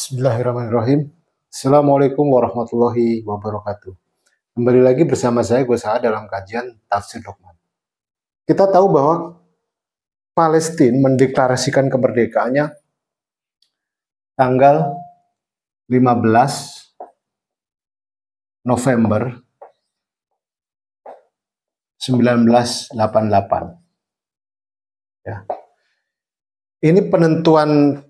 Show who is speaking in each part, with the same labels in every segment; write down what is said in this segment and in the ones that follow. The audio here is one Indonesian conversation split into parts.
Speaker 1: Bismillahirrahmanirrahim. Assalamualaikum warahmatullahi wabarakatuh. Kembali lagi bersama saya, Gus Saad, dalam kajian Tafsir Luqman. Kita tahu bahwa Palestina mendeklarasikan kemerdekaannya tanggal 15 November 1988. Ya. Ini penentuan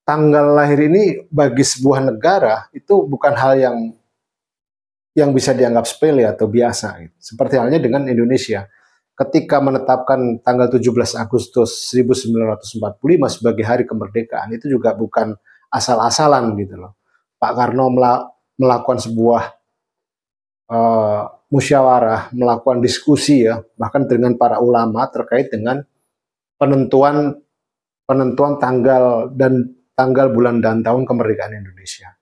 Speaker 1: tanggal lahir ini bagi sebuah negara itu bukan hal yang bisa dianggap sepele atau biasa. Seperti halnya dengan Indonesia. Ketika menetapkan tanggal 17 Agustus 1945 sebagai hari kemerdekaan, itu juga bukan asal-asalan gitu loh. Pak Karno melakukan sebuah musyawarah, melakukan diskusi ya, bahkan dengan para ulama terkait dengan penentuan tanggal, bulan, dan tahun kemerdekaan Indonesia.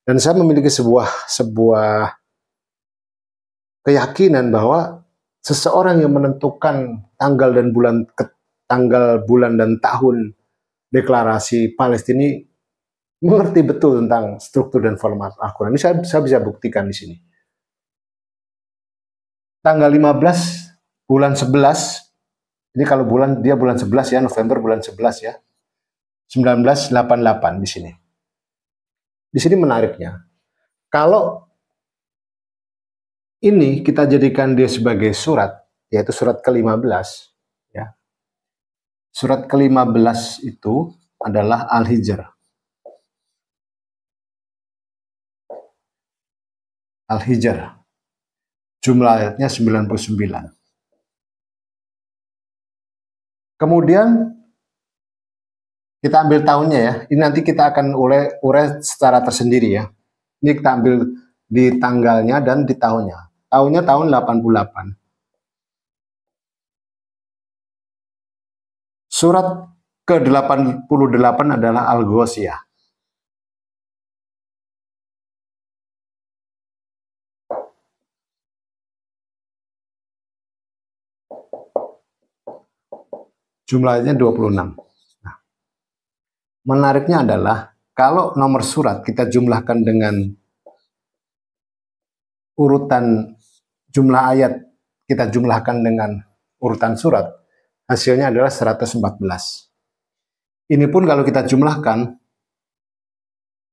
Speaker 1: Dan saya memiliki sebuah keyakinan bahwa seseorang yang menentukan tanggal, bulan, dan tahun deklarasi Palestina mengerti betul tentang struktur dan format Al-Quran. Ini saya bisa buktikan di sini. Tanggal 15 bulan 11, ini kalau dia bulan 11 ya, November bulan 11 ya. 1988 di sini. Di sini menariknya, kalau ini kita jadikan dia sebagai surat, yaitu surat ke-15, ya. Surat ke-15 itu adalah Al-Hijr. Al-Hijr. Jumlah ayatnya 99. Kemudian kita ambil tahunnya ya. Ini nanti kita akan urai secara tersendiri ya. Ini kita ambil di tanggalnya dan di tahunnya. Tahunnya tahun 88. Surat ke-88 adalah Al-Ghoshiyah. Jumlahnya 26. Menariknya adalah kalau nomor surat kita jumlahkan dengan urutan jumlah ayat, kita jumlahkan dengan urutan surat, hasilnya adalah 114. Ini pun kalau kita jumlahkan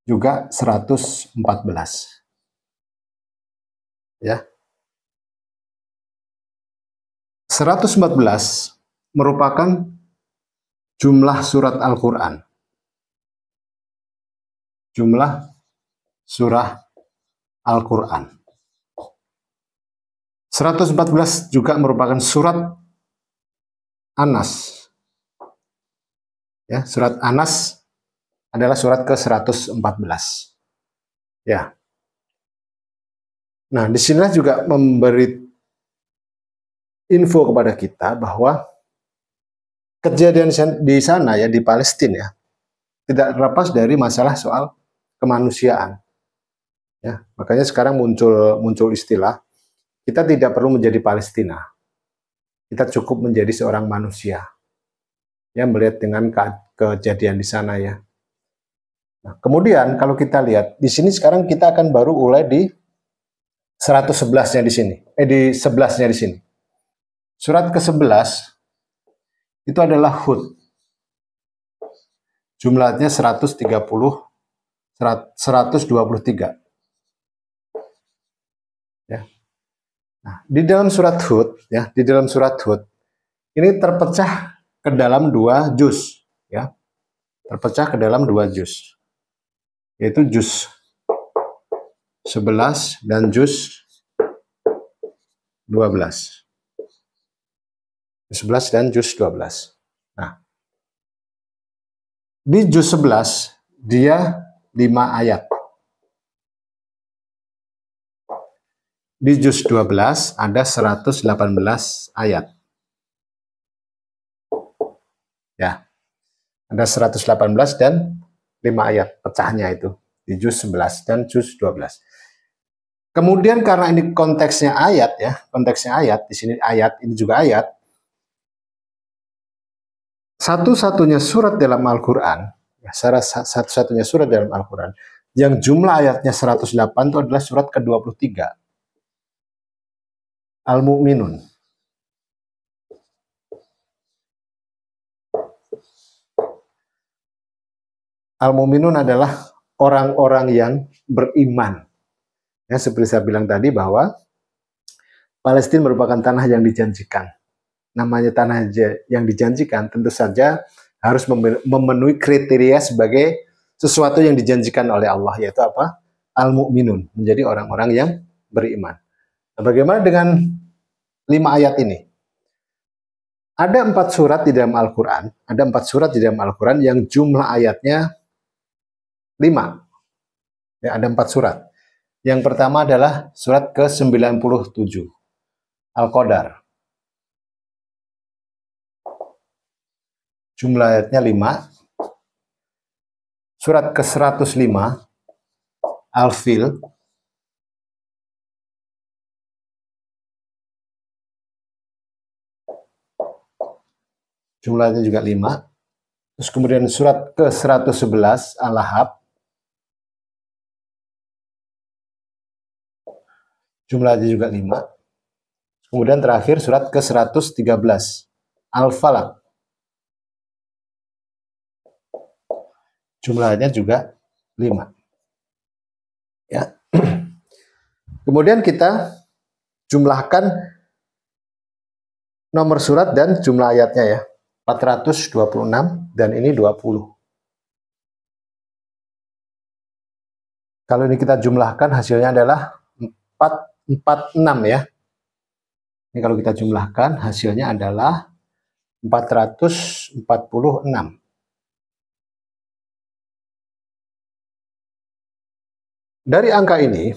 Speaker 1: juga 114. Ya. 114 merupakan jumlah surat Al-Quran. Jumlah surah Al-Quran. 114 juga merupakan surat Anas. Ya, surat Anas adalah surat ke-114. Ya. Nah, disinilah juga memberi info kepada kita bahwa kejadian di sana ya, di Palestina ya, tidak terlepas dari masalah soal kemanusiaan. Ya, makanya sekarang muncul istilah, kita tidak perlu menjadi Palestina. Kita cukup menjadi seorang manusia. Ya, melihat dengan kejadian di sana ya. Nah, kemudian kalau kita lihat di sini sekarang kita akan baru mulai di 111-nya di sini. Di 11-nya di sini. Surat ke-11 itu adalah Hud. Jumlahnya 123. Ya. Nah, di dalam surat Hud, ya, ini terpecah ke dalam 2 juz, ya. Terpecah ke dalam 2 juz. Yaitu juz 11 dan juz 12. 11 dan juz 12. Nah, di juz 11 dia 5 ayat. Di juz 12 ada 118 ayat. Ya. Ada 118 dan 5 ayat pecahnya itu di juz 11 dan juz 12. Kemudian karena ini konteksnya ayat ya, di sini ayat, ini juga ayat. Satu-satunya surat dalam Al-Quran Ya, satu-satunya surat dalam Al-Quran yang jumlah ayatnya 108 itu adalah surat ke-23, Al-Mu'minun. Al-Mu'minun adalah orang-orang yang beriman. Ya, seperti saya bilang tadi bahwa Palestina merupakan tanah yang dijanjikan. Namanya tanah yang dijanjikan tentu saja harus memenuhi kriteria sebagai sesuatu yang dijanjikan oleh Allah, yaitu apa? Al-Mu'minun, menjadi orang-orang yang beriman. Nah, bagaimana dengan 5 ayat ini? Ada 4 surat di dalam Al-Quran, yang jumlah ayatnya 5. Ya, ada 4 surat. Yang pertama adalah surat ke-97, Al-Qadar. Jumlah ayatnya 5. Surat ke-105, Al-Fil. Jumlahnya juga 5. Terus kemudian surat ke-111, Al-Lahab. Jumlahnya juga 5. Kemudian terakhir surat ke-113, Al-Falaq. Jumlahnya juga 5. Ya. Kemudian kita jumlahkan nomor surat dan jumlah ayatnya ya. 426 dan ini 20. Kalau ini kita jumlahkan hasilnya adalah 446 ya. Ini kalau kita jumlahkan hasilnya adalah 446. Dari angka ini,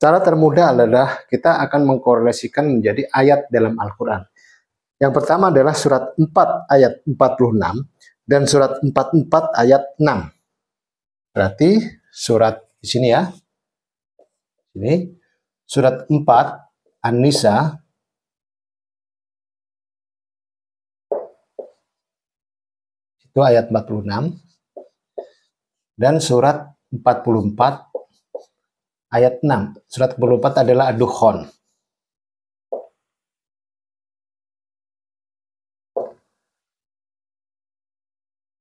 Speaker 1: cara termudah adalah kita akan mengkorelasikan menjadi ayat dalam Al-Quran. Yang pertama adalah surat 4 ayat 46 dan surat 44 ayat 6. Berarti surat di sini ya. Ini surat 4 An-Nisa itu ayat 46 dan surat 44 ayat 6. Surat 44 adalah Ad-Dukhan.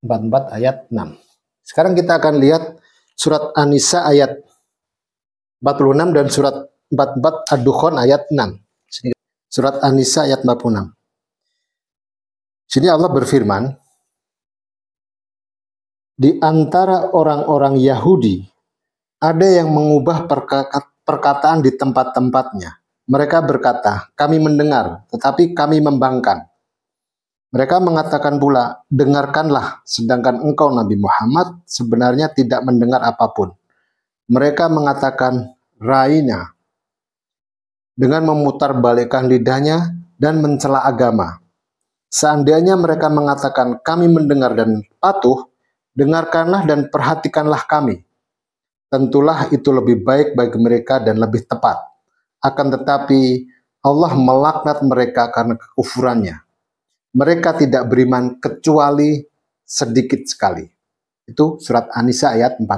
Speaker 1: Ayat 6. Sekarang kita akan lihat surat An-Nisa ayat 46 dan surat 44 Ad-Dukhan ayat 6. Surat An-Nisa ayat 46. Sini Allah berfirman, di antara orang-orang Yahudi ada yang mengubah perkataan di tempat-tempatnya. Mereka berkata, kami mendengar, tetapi kami membangkang. Mereka mengatakan pula, dengarkanlah, sedangkan engkau Nabi Muhammad sebenarnya tidak mendengar apapun. Mereka mengatakan, raina, dengan memutarbalikkan lidahnya dan mencela agama. Seandainya mereka mengatakan, kami mendengar dan patuh, dengarkanlah dan perhatikanlah kami. Tentulah itu lebih baik bagi mereka dan lebih tepat. Akan tetapi, Allah melaknat mereka karena kekufurannya. Mereka tidak beriman kecuali sedikit sekali. Itu surat An-Nisa ayat 46.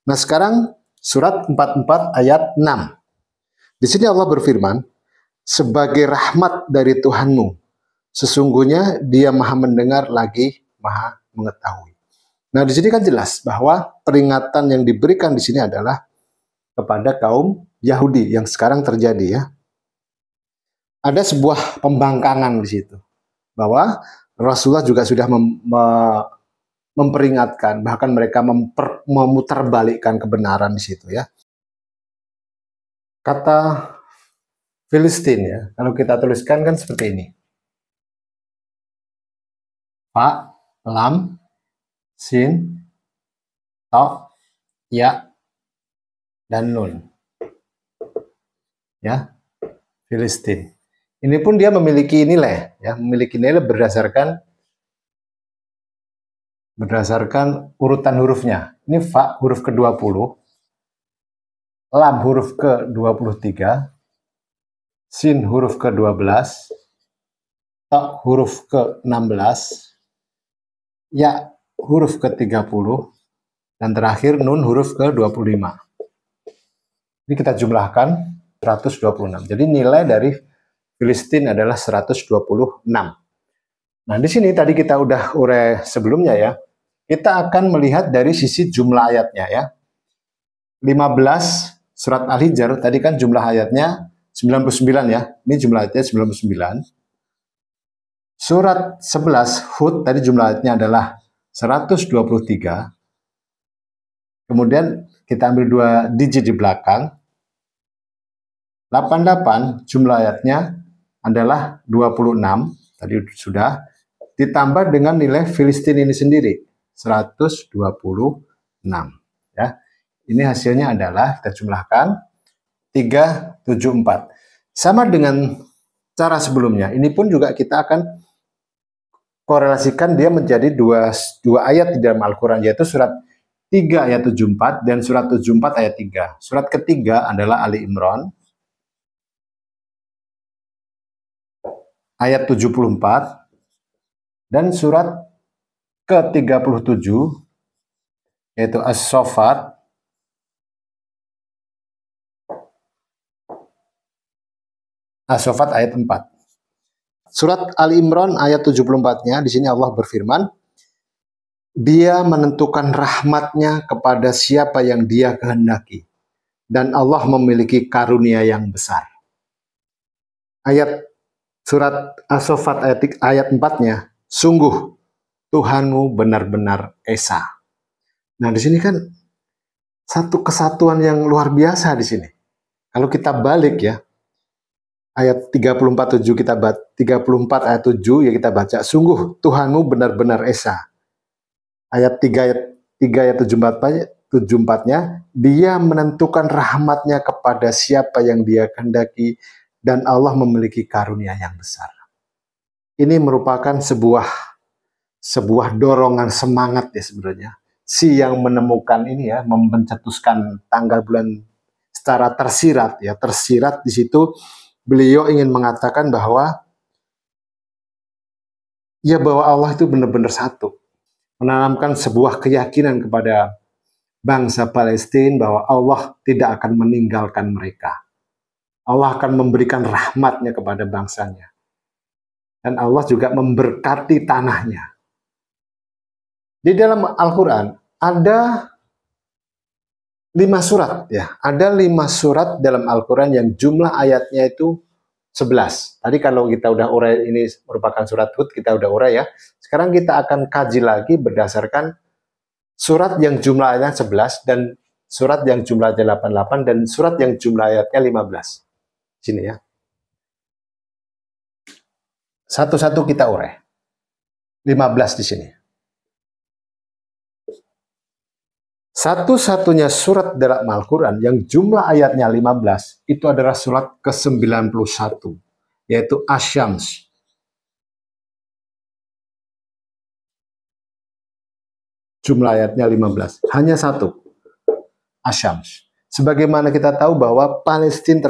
Speaker 1: Nah sekarang surat 44 ayat 6. Di sini Allah berfirman, sebagai rahmat dari Tuhanmu, sesungguhnya Dia Maha mendengar lagi Maha mengetahui. Nah di sini kan jelas bahwa peringatan yang diberikan di sini adalah kepada kaum Yahudi yang sekarang terjadi ya. Ada sebuah pembangkangan di situ. Bahwa Rasulullah juga sudah memperingatkan, bahkan mereka memutarbalikkan kebenaran di situ ya. Kata Filistin ya, kalau kita tuliskan kan seperti ini. Fa, lam, sin, to, ya, dan nun. Ya, Filistin. Ini pun dia memiliki nilai, ya, memiliki nilai berdasarkan urutan hurufnya. Ini fa huruf ke-20, lam huruf ke-23, sin huruf ke-12, ta huruf ke-16, ya huruf ke-30, dan terakhir nun huruf ke-25. Ini kita jumlahkan 126. Jadi nilai dari Filistin adalah 126. Nah, di sini tadi kita udah urai sebelumnya ya. Kita akan melihat dari sisi jumlah ayatnya ya. 15 surat Al-Hijr tadi kan jumlah ayatnya 99 ya. Ini jumlah ayatnya 99. Surat 11 Hud tadi jumlah ayatnya adalah 123. Kemudian kita ambil 2 digit di belakang. 88 jumlah ayatnya adalah 26. Tadi sudah. Ditambah dengan nilai Filistin ini sendiri 126 ya. Ini hasilnya adalah kita jumlahkan 374. Sama dengan cara sebelumnya. Ini pun juga kita akan korelasikan dia menjadi dua ayat di dalam Al-Quran, yaitu surat 3 ayat 74 dan surat 74 ayat 3. Surat ketiga adalah Ali Imran ayat 74 dan surat ke-37 yaitu As-Saffat ayat 4. Surat Ali Imran ayat 74-nya di sini Allah berfirman, Dia menentukan rahmatnya kepada siapa yang Dia kehendaki, dan Allah memiliki karunia yang besar. Ayat surat As-Saffat ayat 4-nya, sungguh Tuhanmu benar-benar esa. Nah, di sini kan satu kesatuan yang luar biasa di sini. Kalau kita balik ya, ayat 34 kita 34 ayat 7 ya kita baca, sungguh Tuhanmu benar-benar esa. Ayat 3 ayat 74-nya, Dia menentukan rahmatnya kepada siapa yang Dia kehendaki, dan Allah memiliki karunia yang besar. Ini merupakan sebuah dorongan semangat ya sebenarnya. Si yang menemukan ini ya, mencetuskan tanggal bulan secara tersirat ya, tersirat di situ beliau ingin mengatakan bahwa bahwa Allah itu benar-benar satu. Menanamkan sebuah keyakinan kepada bangsa Palestina bahwa Allah tidak akan meninggalkan mereka. Allah akan memberikan rahmatnya kepada bangsanya. Dan Allah juga memberkati tanahnya. Di dalam Al-Quran ada 5 surat ya. Ada 5 surat dalam Al-Quran yang jumlah ayatnya itu 11. Tadi kalau kita udah urai, ini merupakan surat Hud, kita udah urai ya. Sekarang kita akan kaji lagi berdasarkan surat yang jumlah ayatnya 11 dan surat yang jumlahnya 88 dan surat yang jumlah ayatnya 15. Sini ya. Satu-satu kita urai. 15 di sini. Satu-satunya surat dalam Al-Quran yang jumlah ayatnya 15 itu adalah surat ke-91, yaitu Asy-Syams. Jumlah ayatnya 15. Hanya satu. Asy-Syams. Sebagaimana kita tahu bahwa Palestina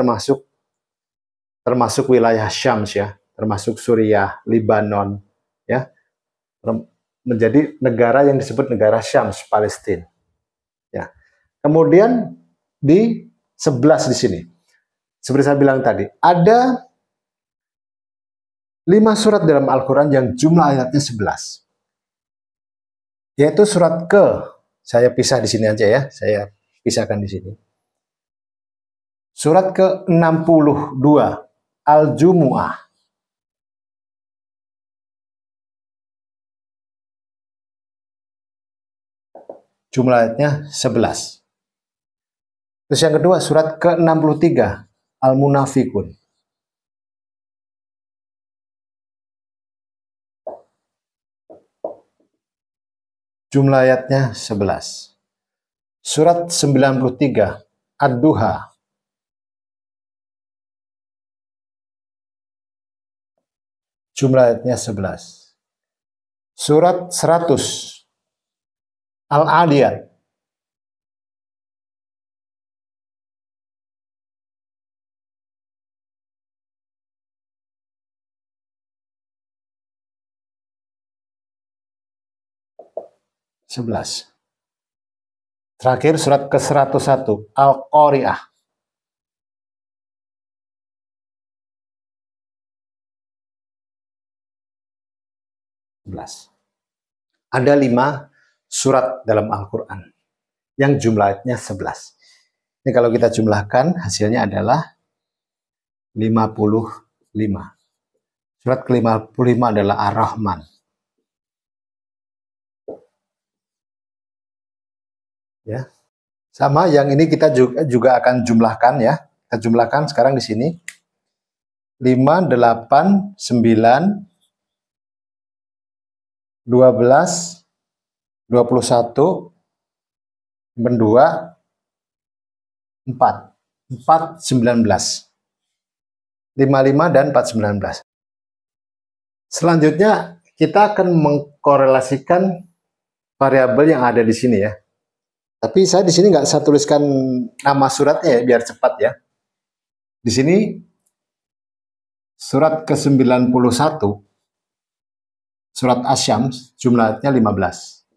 Speaker 1: termasuk wilayah Syams ya, termasuk Suriah, Libanon ya, menjadi negara yang disebut negara Syams, Palestina. Ya. Kemudian di 11 di sini. Seperti saya bilang tadi, ada 5 surat dalam Al-Quran yang jumlah ayatnya 11. Yaitu surat saya pisah di sini aja ya, saya pisahkan di sini. Surat ke-62, Al-Jumu'ah. Jumlah ayatnya 11. Terus yang kedua, surat ke-63, Al-Munafikun. Jumlah ayatnya 11. Surat 93, Ad-Duha. Jumlah ayatnya 11. Surat 100, Al-Adiyat. 11. Terakhir surat ke-101, Al-Qari'ah. Ada 5 surat dalam Al-Quran yang jumlahnya 11. Ini kalau kita jumlahkan hasilnya adalah 55. Surat ke-55 adalah Ar-Rahman. Ya. Sama yang ini kita juga akan jumlahkan ya. Kita jumlahkan sekarang di sini. 5, 8, 9, 12, 21, 2, 4. 4, 19. 55 dan 4, 19. Selanjutnya kita akan mengkorelasikan variabel yang ada di sini ya. Tapi saya di sini nggak saya tuliskan nama suratnya ya, biar cepat ya. Di sini surat ke-91, surat Asy-Syams, jumlahnya 15.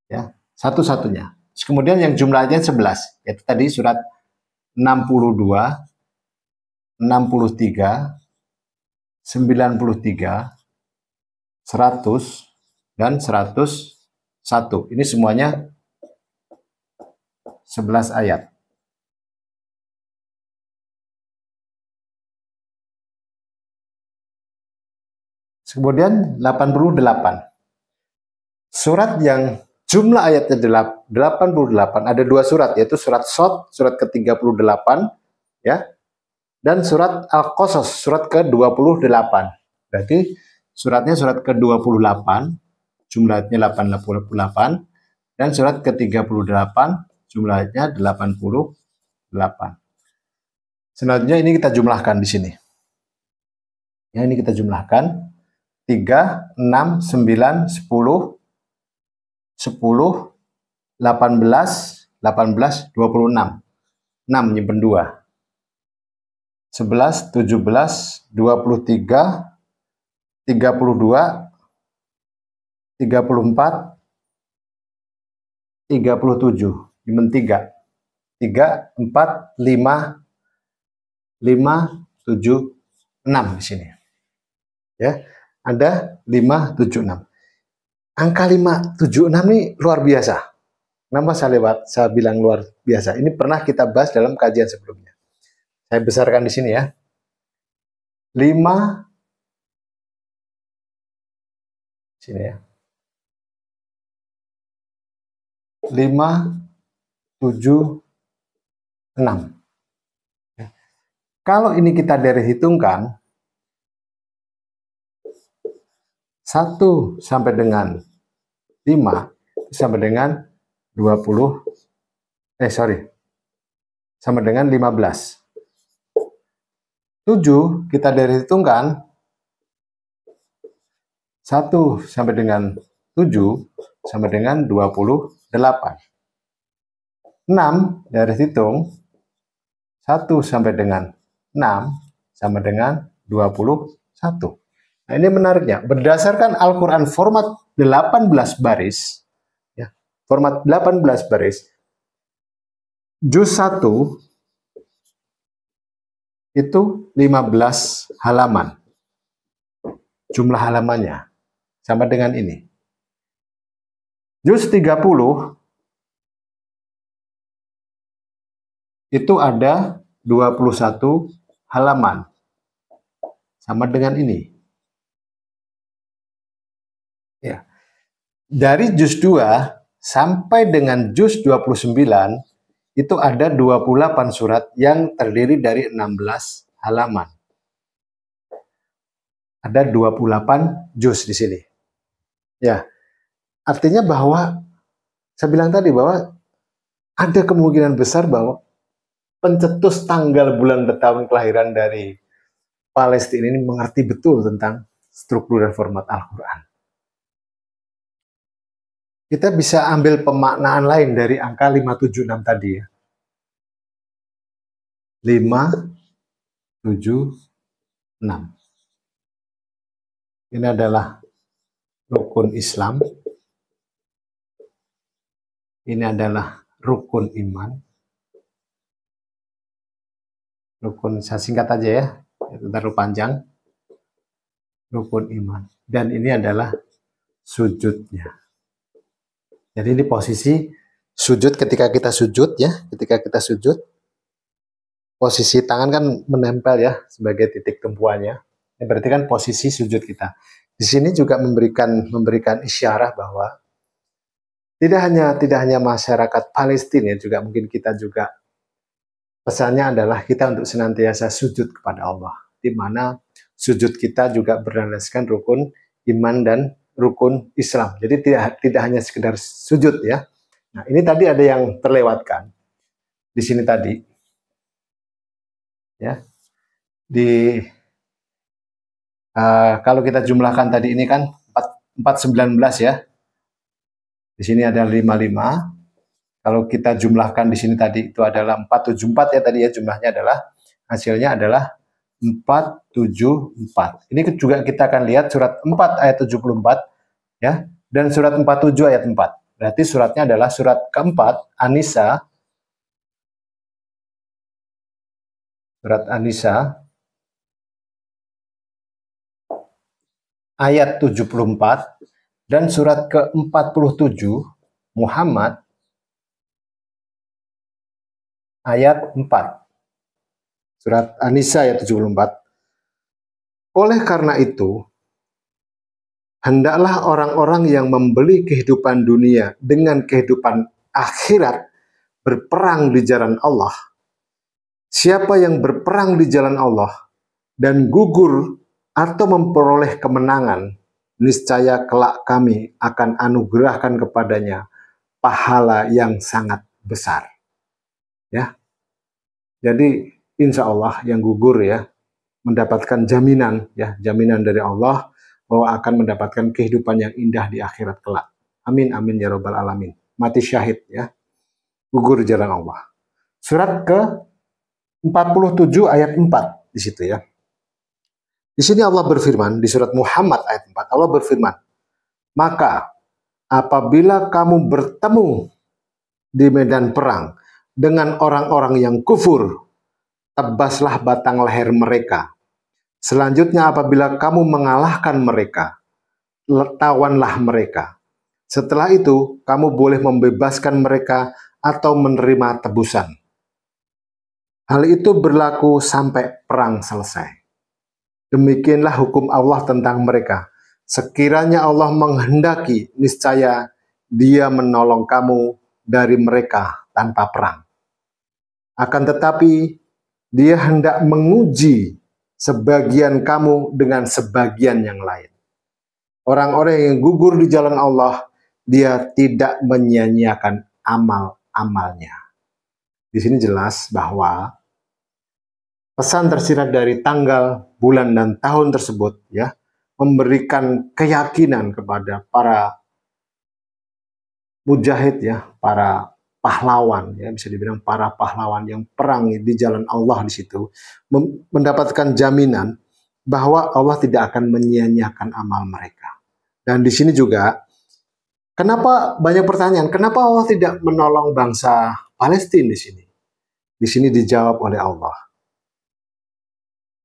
Speaker 1: Ya, satu-satunya. Kemudian yang jumlahnya 11, yaitu tadi surat 62, 63, 93, 100, dan 101. Ini semuanya 11 ayat. Kemudian 88. Surat yang jumlah ayatnya 88, ada 2 surat, yaitu surat Shad, surat ke-38, ya, dan surat Al-Qasas, surat ke-28. Berarti suratnya surat ke-28, jumlahnya 88, dan surat ke-38, jumlahnya 88. Selanjutnya ini kita jumlahkan di sini. Ya, ini kita jumlahkan. 3, 6, 9, 10, 10, 18, 18, 26. 6 nyimpen 2. 11, 17, 23, 32, 34, 37. Nyimpen 3. 3, 4, 5, 5, 7, 6 di sini. Ya, ada 5, 7, 6. Angka 5, 7, 6 ini luar biasa. Kenapa saya bilang luar biasa? Ini pernah kita bahas dalam kajian sebelumnya. Saya besarkan di sini ya. 5, sini ya. 5, 7, 6. Kalau ini kita dari hitungkan, 1 sampai dengan 5 sampai dengan 20, sampai dengan 15. 7 kita dari hitungkan, 1 sampai dengan 7 sampai dengan 28. 6 dari hitung, 1 sampai dengan 6 sampai dengan 21. Nah, ini menariknya, berdasarkan Al-Quran format 18 baris, ya, format 18 baris, juz 1 itu 15 halaman, jumlah halamannya, sama dengan ini. Juz 30 itu ada 21 halaman, sama dengan ini. Ya. Dari juz 2 sampai dengan juz 29 itu ada 28 surat yang terdiri dari 16 halaman. Ada 28 juz di sini. Ya. Artinya bahwa saya bilang tadi bahwa ada kemungkinan besar bahwa pencetus tanggal bulan tahun kelahiran dari Palestina ini mengerti betul tentang struktur dan format Al-Quran. Kita bisa ambil pemaknaan lain dari angka 576 tadi ya. 5, 7, 6. Ini adalah rukun Islam. Ini adalah rukun iman. Rukun, saya singkat aja ya, terlalu panjang. Rukun iman. Dan ini adalah sujudnya. Jadi ini posisi sujud ketika kita sujud ya, ketika kita sujud. Posisi tangan kan menempel ya sebagai titik tumpuannya. Ini berarti kan posisi sujud kita. Di sini juga memberikan isyarat bahwa tidak hanya masyarakat Palestina, juga mungkin kita juga pesannya adalah kita untuk senantiasa sujud kepada Allah, di mana sujud kita juga berdasarkan rukun iman dan rukun Islam. Jadi tidak hanya sekedar sujud ya. Nah, ini tadi ada yang terlewatkan di sini tadi. Ya. Kalau kita jumlahkan tadi ini kan 419 ya. Di sini ada 55. Kalau kita jumlahkan di sini tadi itu adalah 474 ya tadi ya, jumlahnya adalah hasilnya adalah 474. Ini juga kita akan lihat surat 4 ayat 74 ya, dan surat 47 ayat 4. Berarti suratnya adalah surat keempat An-Nisa. Surat An-Nisa ayat 74 dan surat ke-47 Muhammad ayat 4. Surat An-Nisa ayat 74. Oleh karena itu, hendaklah orang-orang yang membeli kehidupan dunia dengan kehidupan akhirat berperang di jalan Allah. Siapa yang berperang di jalan Allah dan gugur atau memperoleh kemenangan, niscaya kelak kami akan anugerahkan kepadanya pahala yang sangat besar. Ya, jadi insya Allah yang gugur ya mendapatkan jaminan ya, jaminan dari Allah bahwa akan mendapatkan kehidupan yang indah di akhirat kelak. Amin amin ya robbal alamin. Mati syahid ya, gugur di jalan Allah. Surat ke 47 ayat 4 di situ ya. Di sini Allah berfirman di surat Muhammad ayat 4, Allah berfirman, "Maka apabila kamu bertemu di medan perang dengan orang-orang yang kufur, tebaslah batang leher mereka. Selanjutnya apabila kamu mengalahkan mereka, tawanlah mereka. Setelah itu kamu boleh membebaskan mereka atau menerima tebusan. Hal itu berlaku sampai perang selesai. Demikianlah hukum Allah tentang mereka. Sekiranya Allah menghendaki, niscaya Dia menolong kamu dari mereka tanpa perang. Akan tetapi, Dia hendak menguji sebagian kamu dengan sebagian yang lain. Orang-orang yang gugur di jalan Allah, Dia tidak menyia-nyiakan amal-amalnya." Di sini jelas bahwa pesan tersirat dari tanggal, bulan, dan tahun tersebut ya memberikan keyakinan kepada para mujahid ya, para pahlawan ya, bisa dibilang para pahlawan yang perang di jalan Allah di situ mendapatkan jaminan bahwa Allah tidak akan menyia-nyiakan amal mereka. Dan di sini juga kenapa banyak pertanyaan, kenapa Allah tidak menolong bangsa Palestina di sini? Di sini dijawab oleh Allah.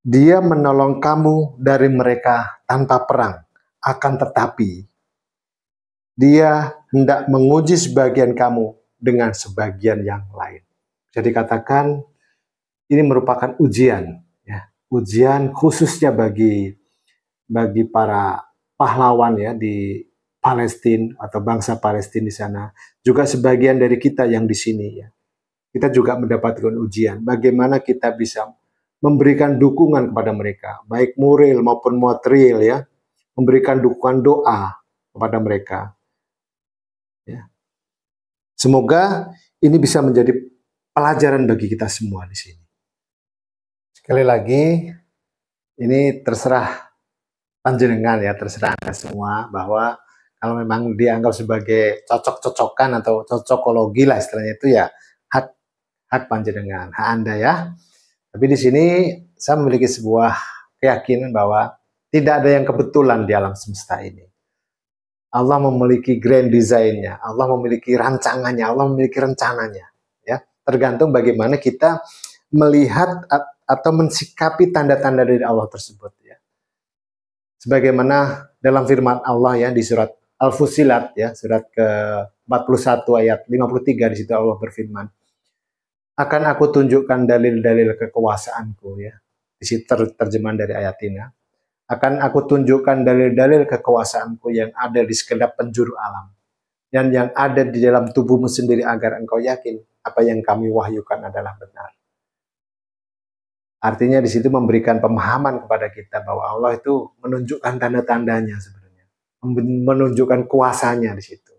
Speaker 1: Dia menolong kamu dari mereka tanpa perang, akan tetapi Dia hendak menguji sebagian kamu dengan sebagian yang lain. Jadi katakan ini merupakan ujian, ya, ujian khususnya bagi para pahlawan ya di Palestina atau bangsa Palestina di sana, juga sebagian dari kita yang di sini ya. Kita juga mendapatkan ujian bagaimana kita bisa memberikan dukungan kepada mereka, baik moral maupun material ya, memberikan dukungan doa kepada mereka. Ya. Semoga ini bisa menjadi pelajaran bagi kita semua di sini. Sekali lagi, ini terserah panjenengan ya, terserah Anda semua bahwa kalau memang dianggap sebagai cocok-cocokan atau cocokologi lah istilahnya itu ya hak panjenengan, hak Anda ya. Tapi di sini saya memiliki sebuah keyakinan bahwa tidak ada yang kebetulan di alam semesta ini. Allah memiliki grand design-nya, Allah memiliki rancangannya, Allah memiliki rencananya. Ya, tergantung bagaimana kita melihat atau mensikapi tanda-tanda dari Allah tersebut. Ya, sebagaimana dalam firman Allah ya di surat Al-Fussilat ya, surat ke-41 ayat 53 di situ Allah berfirman, akan aku tunjukkan dalil-dalil kekuasaanku ya. Di situ terjemahan dari ayat ini. Akan aku tunjukkan dalil-dalil kekuasaanku yang ada di segenap penjuru alam dan yang ada di dalam tubuhmu sendiri agar engkau yakin apa yang kami wahyukan adalah benar. Artinya di situ memberikan pemahaman kepada kita bahwa Allah itu menunjukkan tanda-tandanya sebenarnya, menunjukkan kuasanya di situ.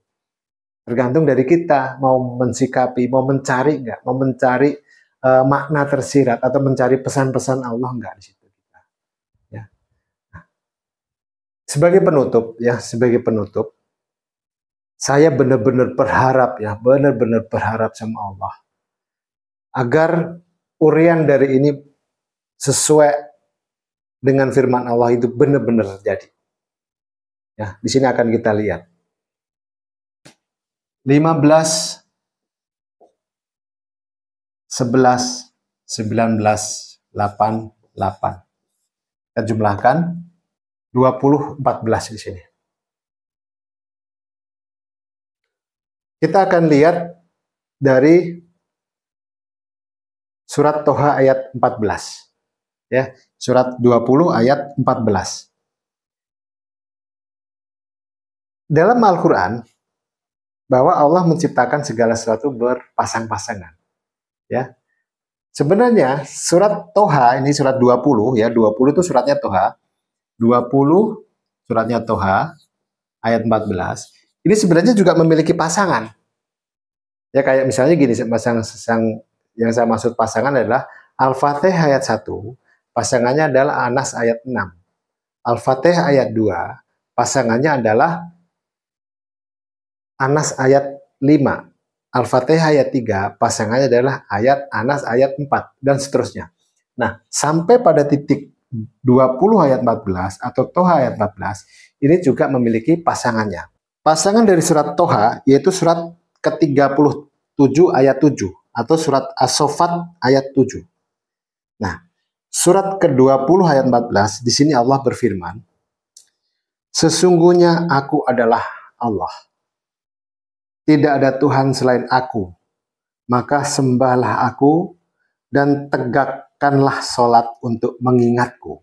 Speaker 1: Tergantung dari kita mau mensikapi, mau mencari enggak, mau mencari makna tersirat atau mencari pesan-pesan Allah enggak di situ. Sebagai penutup ya, sebagai penutup, saya benar-benar berharap ya, benar-benar berharap sama Allah agar urian dari ini sesuai dengan firman Allah itu benar-benar terjadi. Ya, di sini akan kita lihat 15, 11, 19, 8, 8. Kita jumlahkan 20, 14 di sini. Kita akan lihat dari surat Toha ayat 14. Ya, surat 20 ayat 14. Dalam Al-Qur'an bahwa Allah menciptakan segala sesuatu berpasang-pasangan. Ya. Sebenarnya surat Toha ini surat 20 ya, 20 itu suratnya Toha. 20 suratnya Toha ayat 14 ini sebenarnya juga memiliki pasangan ya, kayak misalnya gini, yang saya maksud pasangan adalah Al-Fatihah ayat 1 pasangannya adalah Anas ayat 6, Al-Fatihah ayat 2 pasangannya adalah Anas ayat 5, Al-Fatihah ayat 3 pasangannya adalah ayat Anas ayat 4 dan seterusnya. Nah, sampai pada titik 20 ayat 14 atau Toha ayat 14 ini juga memiliki pasangannya. Pasangan dari surat Toha yaitu surat ke-37 ayat 7 atau surat As-Saffat ayat 7. Nah, surat ke-20 ayat 14 di sini Allah berfirman, sesungguhnya aku adalah Allah. Tidak ada Tuhan selain aku. Maka sembahlah aku dan tegakkanlah sholat untuk mengingatku.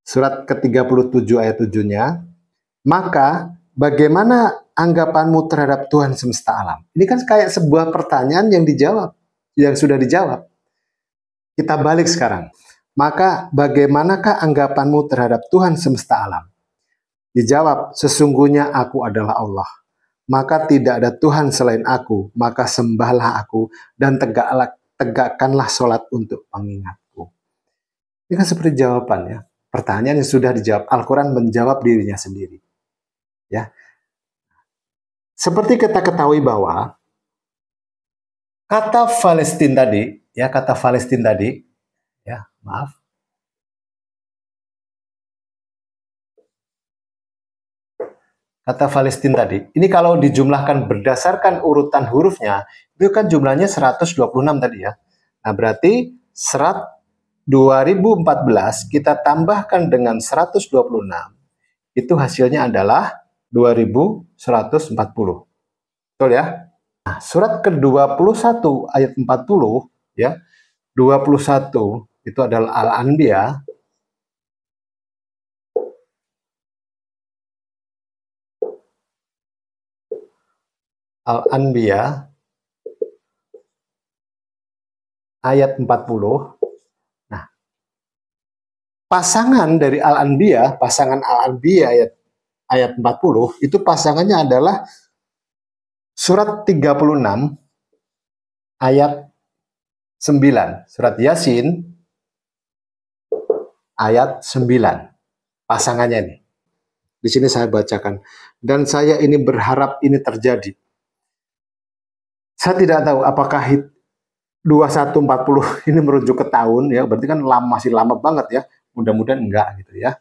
Speaker 1: Surat ke-37 ayat 7-nya, maka bagaimana anggapanmu terhadap Tuhan semesta alam? Ini kan kayak sebuah pertanyaan yang dijawab, yang sudah dijawab. Kita balik sekarang. Maka bagaimanakah anggapanmu terhadap Tuhan semesta alam? Dijawab, sesungguhnya aku adalah Allah. Maka tidak ada Tuhan selain aku, maka sembahlah aku dan tegakkanlah sholat untuk mengingatku. Ini kan seperti jawabannya. Pertanyaan yang sudah dijawab. Al-Quran menjawab dirinya sendiri. Ya, seperti kita ketahui bahwa kata Palestina tadi, ya kata Palestina tadi, ya maaf. Kata Palestina tadi, ini kalau dijumlahkan berdasarkan urutan hurufnya, itu kan jumlahnya 126 tadi ya. Nah berarti 2014 kita tambahkan dengan 126, itu hasilnya adalah 2140. Betul ya? Nah, surat ke-21 ayat 40 ya. 21 itu adalah Al-Anbiya. Al-Anbiya ayat 40. Nah, pasangan dari Al-Anbiya, pasangan Al-Anbiya ayat 40, itu pasangannya adalah surat 36 ayat 9. Surat Yasin ayat 9. Pasangannya ini. Di sini saya bacakan. Dan saya ini berharap ini terjadi. Saya tidak tahu apakah 2140 ini merujuk ke tahun ya, berarti kan masih lama banget ya. Mudah-mudahan enggak gitu ya.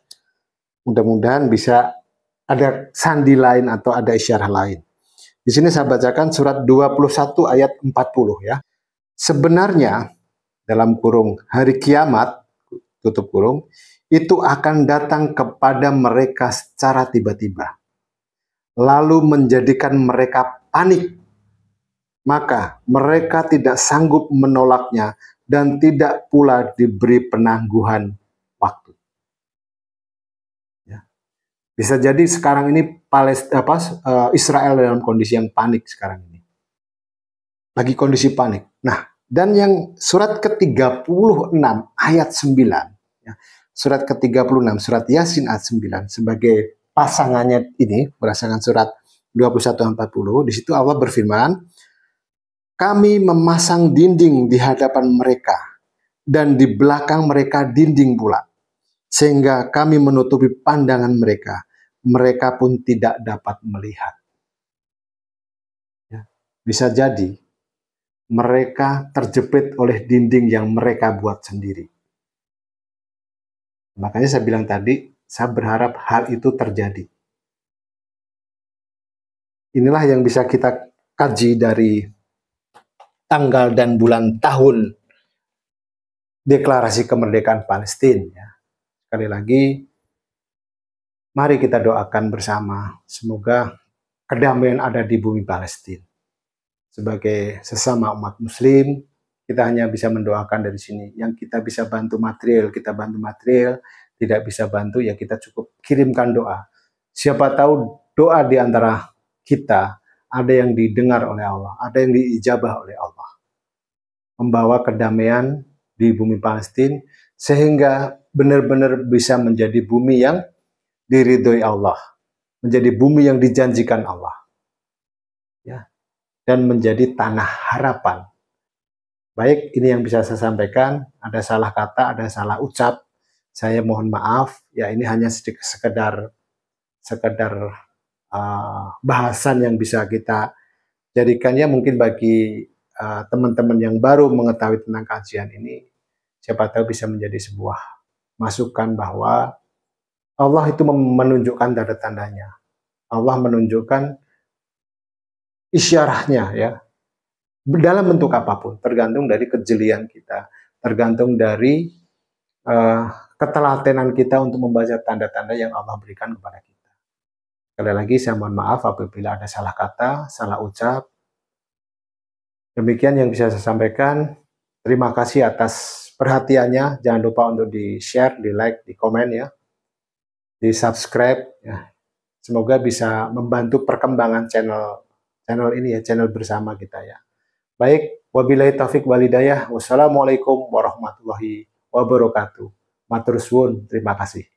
Speaker 1: Mudah-mudahan bisa ada sandi lain atau ada isyarah lain. Di sini saya bacakan surat 21 ayat 40 ya. Sebenarnya dalam kurung hari kiamat, tutup kurung, itu akan datang kepada mereka secara tiba-tiba, lalu menjadikan mereka panik. Maka mereka tidak sanggup menolaknya dan tidak pula diberi penangguhan waktu. Ya. Bisa jadi sekarang ini Israel dalam kondisi yang panik sekarang ini. Lagi kondisi panik. Nah, dan yang surat ke-36 ayat 9. Ya, surat ke-36, surat Yasin ayat 9 sebagai pasangannya ini, berdasarkan surat 21 ayat 40, di situ Allah berfirman, kami memasang dinding di hadapan mereka, dan di belakang mereka dinding pula, sehingga kami menutupi pandangan mereka, mereka pun tidak dapat melihat. Ya. Bisa jadi mereka terjepit oleh dinding yang mereka buat sendiri. Makanya saya bilang tadi, saya berharap hal itu terjadi. Inilah yang bisa kita kaji dari tanggal dan bulan tahun deklarasi kemerdekaan Palestina. Sekali lagi, mari kita doakan bersama, semoga kedamaian ada di bumi Palestina. Sebagai sesama umat muslim, kita hanya bisa mendoakan dari sini. Yang kita bisa bantu material, kita bantu material. Tidak bisa bantu, ya kita cukup kirimkan doa. Siapa tahu doa di antara kita ada yang didengar oleh Allah, ada yang diijabah oleh Allah. Membawa kedamaian di bumi Palestina, sehingga benar-benar bisa menjadi bumi yang diridhoi Allah, menjadi bumi yang dijanjikan Allah, ya, dan menjadi tanah harapan. Baik, ini yang bisa saya sampaikan. Ada salah kata, ada salah ucap, saya mohon maaf. Ya, ini hanya sekedar bahasan yang bisa kita jadikannya mungkin bagi teman-teman yang baru mengetahui tentang kajian ini, siapa tahu bisa menjadi sebuah masukan bahwa Allah itu menunjukkan tanda-tandanya. Allah menunjukkan isyarahnya, ya, dalam bentuk apapun, tergantung dari kejelian kita, tergantung dari ketelatenan kita untuk membaca tanda-tanda yang Allah berikan kepada kita. Sekali lagi saya mohon maaf apabila ada salah kata, salah ucap. Demikian yang bisa saya sampaikan. Terima kasih atas perhatiannya. Jangan lupa untuk di-share, di-like, di-komen ya. Di-subscribe ya. Semoga bisa membantu perkembangan channel ini ya, channel bersama kita ya. Baik, wabillahi taufik walhidayah. Wassalamualaikum warahmatullahi wabarakatuh. Matur suwun, terima kasih.